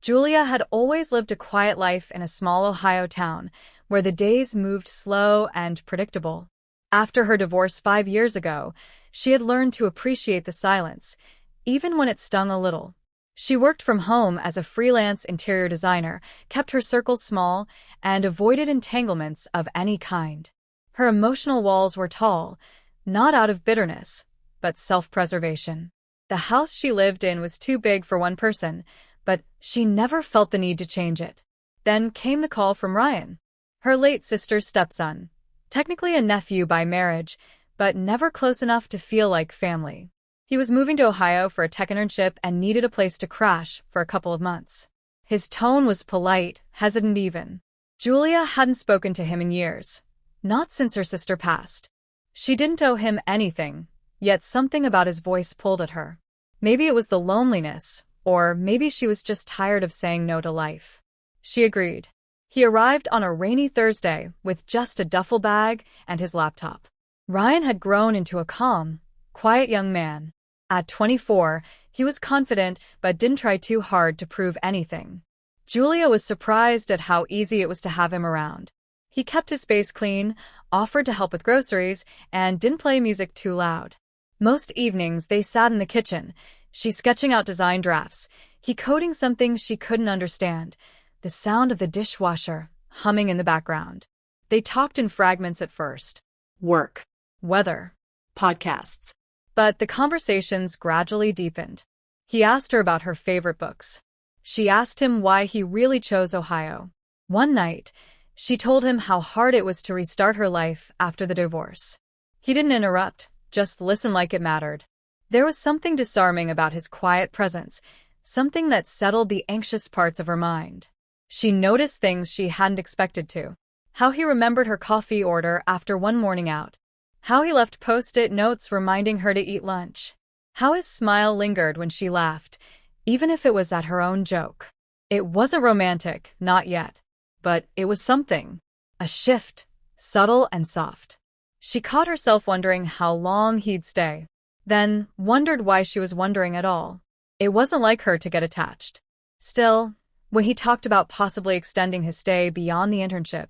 Julia had always lived a quiet life in a small Ohio town, where the days moved slow and predictable. After her divorce 5 years ago, she had learned to appreciate the silence, even when it stung a little. She worked from home as a freelance interior designer, kept her circles small, and avoided entanglements of any kind. Her emotional walls were tall, not out of bitterness, but self-preservation. The house she lived in was too big for one person, but she never felt the need to change it. Then came the call from Ryan, her late sister's stepson, technically a nephew by marriage, but never close enough to feel like family. He was moving to Ohio for a tech internship and needed a place to crash for a couple of months. His tone was polite, hesitant even. Julia hadn't spoken to him in years, not since her sister passed. She didn't owe him anything, yet something about his voice pulled at her. Maybe it was the loneliness, or maybe she was just tired of saying no to life. She agreed. He arrived on a rainy Thursday with just a duffel bag and his laptop. Ryan had grown into a calm, quiet young man. At 24, he was confident but didn't try too hard to prove anything. Julia was surprised at how easy it was to have him around. He kept his space clean, offered to help with groceries, and didn't play music too loud. Most evenings they sat in the kitchen, she sketching out design drafts, he coding something she couldn't understand, the sound of the dishwasher humming in the background. They talked in fragments at first. Work, weather, podcasts. But the conversations gradually deepened. He asked her about her favorite books. She asked him why he really chose Ohio. One night, she told him how hard it was to restart her life after the divorce. He didn't interrupt, just listen like it mattered. There was something disarming about his quiet presence, something that settled the anxious parts of her mind. She noticed things she hadn't expected to. How he remembered her coffee order after one morning out. How he left post-it notes reminding her to eat lunch. How his smile lingered when she laughed, even if it was at her own joke. It wasn't romantic, not yet. But it was something. A shift, subtle and soft. She caught herself wondering how long he'd stay. Then wondered why she was wondering at all. It wasn't like her to get attached. Still, when he talked about possibly extending his stay beyond the internship,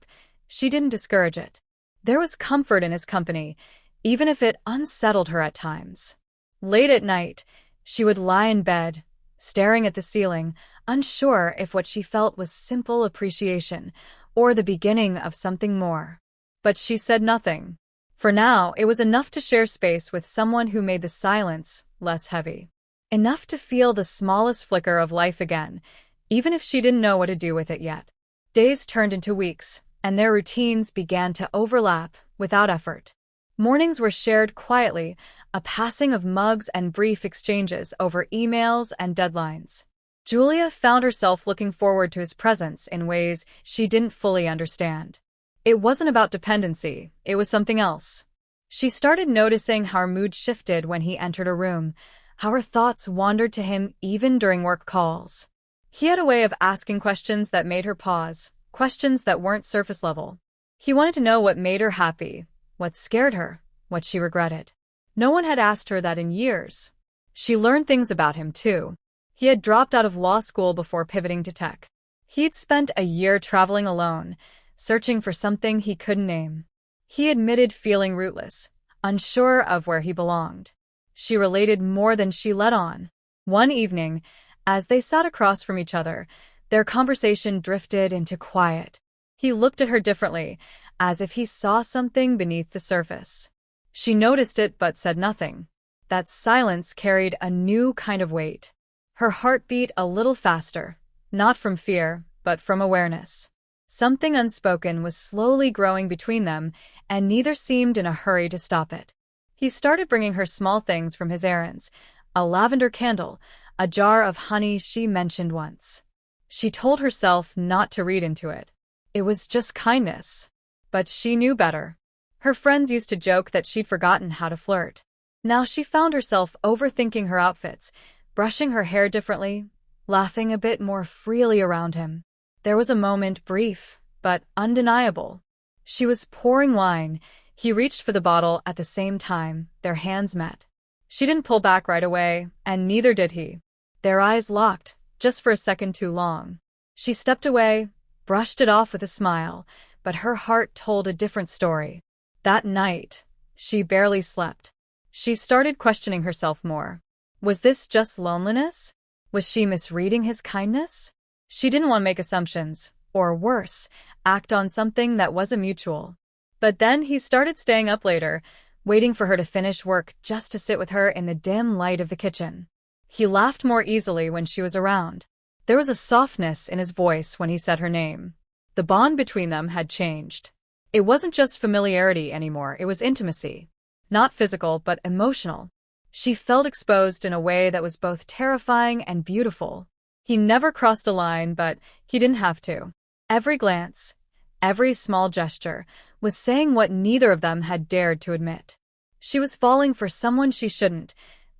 she didn't discourage it. There was comfort in his company, even if it unsettled her at times. Late at night, she would lie in bed, staring at the ceiling, unsure if what she felt was simple appreciation or the beginning of something more. But she said nothing. For now, it was enough to share space with someone who made the silence less heavy. Enough to feel the smallest flicker of life again, even if she didn't know what to do with it yet. Days turned into weeks, and their routines began to overlap without effort. Mornings were shared quietly, a passing of mugs and brief exchanges over emails and deadlines. Julia found herself looking forward to his presence in ways she didn't fully understand. It wasn't about dependency, it was something else. She started noticing how her mood shifted when he entered a room, how her thoughts wandered to him even during work calls. He had a way of asking questions that made her pause, questions that weren't surface level. He wanted to know what made her happy, what scared her, what she regretted. No one had asked her that in years. She learned things about him, too. He had dropped out of law school before pivoting to tech. He'd spent a year traveling alone, searching for something he couldn't name. He admitted feeling rootless, unsure of where he belonged. She related more than she let on. One evening, as they sat across from each other, their conversation drifted into quiet. He looked at her differently, as if he saw something beneath the surface. She noticed it but said nothing. That silence carried a new kind of weight. Her heart beat a little faster, not from fear, but from awareness. Something unspoken was slowly growing between them, and neither seemed in a hurry to stop it. He started bringing her small things from his errands, a lavender candle, a jar of honey she mentioned once. She told herself not to read into it. It was just kindness. But she knew better. Her friends used to joke that she'd forgotten how to flirt. Now she found herself overthinking her outfits, brushing her hair differently, laughing a bit more freely around him. There was a moment, brief, but undeniable. She was pouring wine. He reached for the bottle at the same time. Their hands met. She didn't pull back right away, and neither did he. Their eyes locked, just for a second too long. She stepped away, brushed it off with a smile, but her heart told a different story. That night, she barely slept. She started questioning herself more. Was this just loneliness? Was she misreading his kindness? She didn't want to make assumptions, or worse, act on something that wasn't mutual. But then he started staying up later, waiting for her to finish work just to sit with her in the dim light of the kitchen. He laughed more easily when she was around. There was a softness in his voice when he said her name. The bond between them had changed. It wasn't just familiarity anymore, it was intimacy. Not physical, but emotional. She felt exposed in a way that was both terrifying and beautiful. He never crossed a line, but he didn't have to. Every glance, every small gesture, was saying what neither of them had dared to admit. She was falling for someone she shouldn't,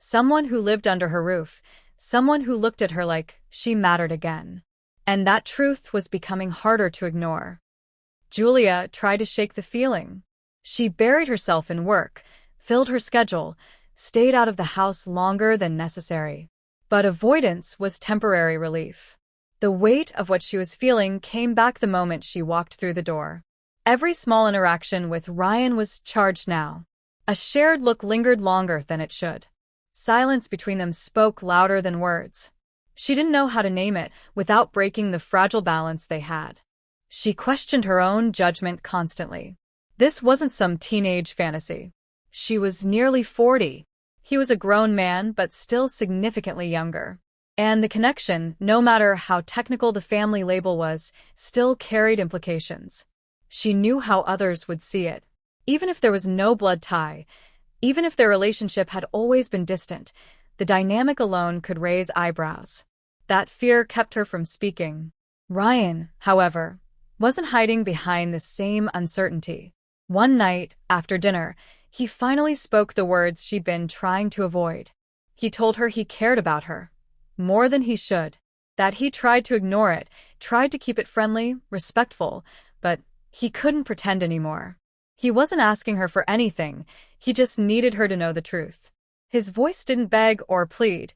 someone who lived under her roof, someone who looked at her like she mattered again. And that truth was becoming harder to ignore. Julia tried to shake the feeling. She buried herself in work, filled her schedule, stayed out of the house longer than necessary. But avoidance was temporary relief. The weight of what she was feeling came back the moment she walked through the door. Every small interaction with Ryan was charged now. A shared look lingered longer than it should. Silence between them spoke louder than words. She didn't know how to name it without breaking the fragile balance they had. She questioned her own judgment constantly. This wasn't some teenage fantasy. She was nearly 40. He was a grown man, but still significantly younger. And the connection, no matter how technical the family label was, still carried implications. She knew how others would see it. Even if there was no blood tie, even if their relationship had always been distant, the dynamic alone could raise eyebrows. That fear kept her from speaking. Ryan, however, wasn't hiding behind the same uncertainty. One night, after dinner, he finally spoke the words she'd been trying to avoid. He told her he cared about her, more than he should, that he tried to ignore it, tried to keep it friendly, respectful, but he couldn't pretend anymore. He wasn't asking her for anything, he just needed her to know the truth. His voice didn't beg or plead,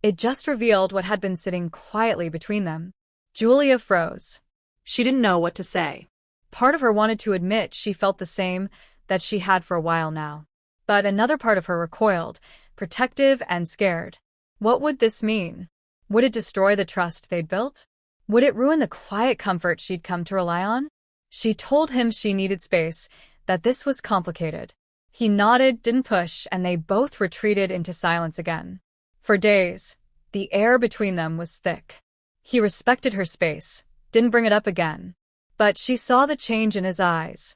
it just revealed what had been sitting quietly between them. Julia froze. She didn't know what to say. Part of her wanted to admit she felt the same that she had for a while now. But another part of her recoiled, protective and scared. What would this mean? Would it destroy the trust they'd built? Would it ruin the quiet comfort she'd come to rely on? She told him she needed space, that this was complicated. He nodded, didn't push, and they both retreated into silence again. For days, the air between them was thick. He respected her space, didn't bring it up again. But she saw the change in his eyes.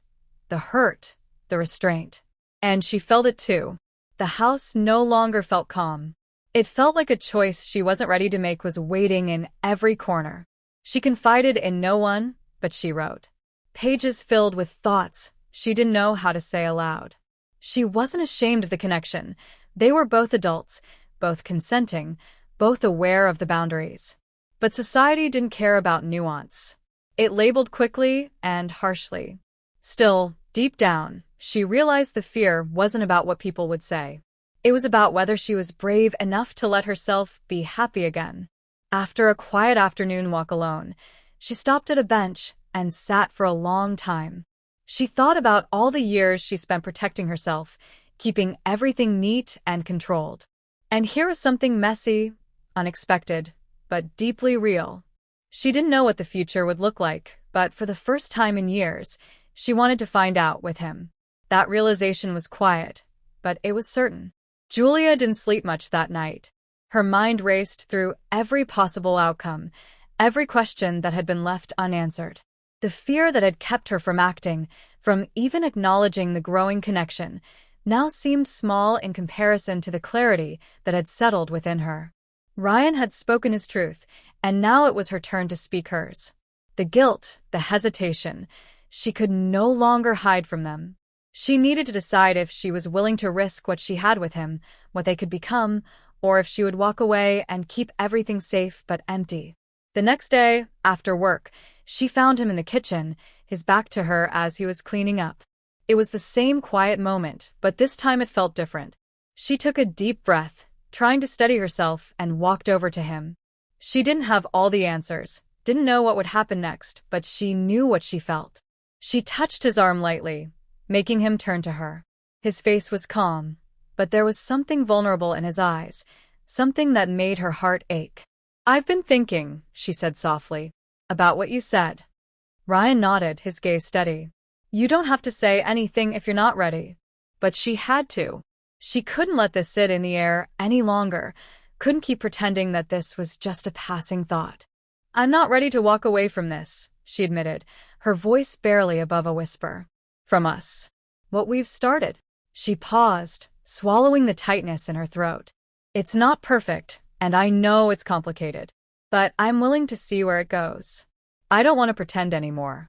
The hurt, the restraint. And she felt it too. The house no longer felt calm. It felt like a choice she wasn't ready to make was waiting in every corner. She confided in no one, but she wrote. Pages filled with thoughts she didn't know how to say aloud. She wasn't ashamed of the connection. They were both adults, both consenting, both aware of the boundaries. But society didn't care about nuance. It labeled quickly and harshly. Still, deep down, she realized the fear wasn't about what people would say. It was about whether she was brave enough to let herself be happy again. After a quiet afternoon walk alone, she stopped at a bench and sat for a long time. She thought about all the years she spent protecting herself, keeping everything neat and controlled. And here was something messy, unexpected, but deeply real. She didn't know what the future would look like, but for the first time in years, she wanted to find out with him. That realization was quiet, but it was certain. Julia didn't sleep much that night. Her mind raced through every possible outcome, every question that had been left unanswered. The fear that had kept her from acting, from even acknowledging the growing connection, now seemed small in comparison to the clarity that had settled within her. Ryan had spoken his truth, and now it was her turn to speak hers. The guilt, the hesitation, she could no longer hide from them. She needed to decide if she was willing to risk what she had with him, what they could become, or if she would walk away and keep everything safe but empty. The next day, after work, she found him in the kitchen, his back to her as he was cleaning up. It was the same quiet moment, but this time it felt different. She took a deep breath, trying to steady herself, and walked over to him. She didn't have all the answers, didn't know what would happen next, but she knew what she felt. She touched his arm lightly, making him turn to her. His face was calm, but there was something vulnerable in his eyes, something that made her heart ache. "I've been thinking," she said softly, "about what you said." Ryan nodded, his gaze steady. "You don't have to say anything if you're not ready." But she had to. She couldn't let this sit in the air any longer, couldn't keep pretending that this was just a passing thought. "I'm not ready to walk away from this," she admitted, her voice barely above a whisper. "From us. What we've started." She paused, swallowing the tightness in her throat. "It's not perfect, and I know it's complicated. But I'm willing to see where it goes. I don't want to pretend anymore."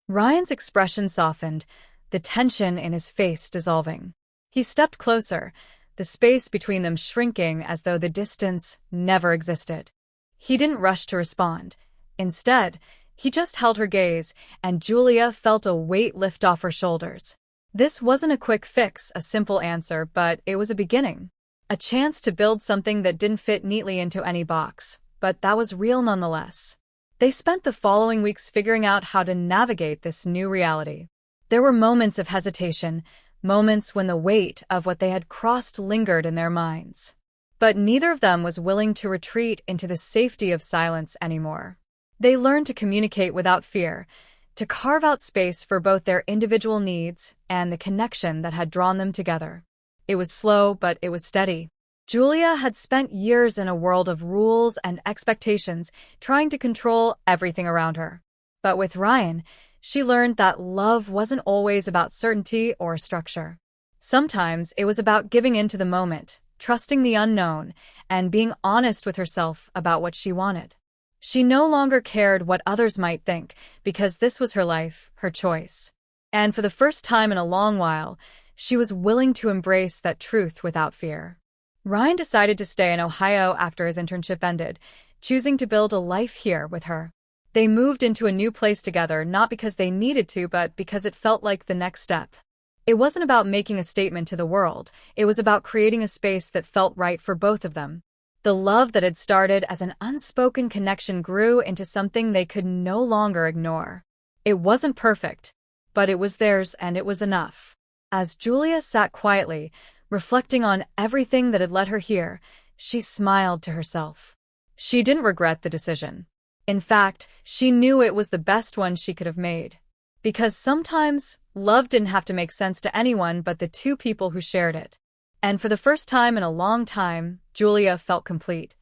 Ryan's expression softened, the tension in his face dissolving. He stepped closer, the space between them shrinking as though the distance never existed. He didn't rush to respond. Instead, he just held her gaze, and Julia felt a weight lift off her shoulders. This wasn't a quick fix, a simple answer, but it was a beginning. A chance to build something that didn't fit neatly into any box, but that was real nonetheless. They spent the following weeks figuring out how to navigate this new reality. There were moments of hesitation, moments when the weight of what they had crossed lingered in their minds. But neither of them was willing to retreat into the safety of silence anymore. They learned to communicate without fear, to carve out space for both their individual needs and the connection that had drawn them together. It was slow, but it was steady. Julia had spent years in a world of rules and expectations, trying to control everything around her. But with Ryan, she learned that love wasn't always about certainty or structure. Sometimes it was about giving in to the moment, trusting the unknown, and being honest with herself about what she wanted. She no longer cared what others might think, because this was her life, her choice. And for the first time in a long while, she was willing to embrace that truth without fear. Ryan decided to stay in Ohio after his internship ended, choosing to build a life here with her. They moved into a new place together, not because they needed to, but because it felt like the next step. It wasn't about making a statement to the world, it was about creating a space that felt right for both of them. The love that had started as an unspoken connection grew into something they could no longer ignore. It wasn't perfect, but it was theirs, and it was enough. As Julia sat quietly, reflecting on everything that had led her here, she smiled to herself. She didn't regret the decision. In fact, she knew it was the best one she could have made. Because sometimes, love didn't have to make sense to anyone but the two people who shared it. And for the first time in a long time, Julia felt complete.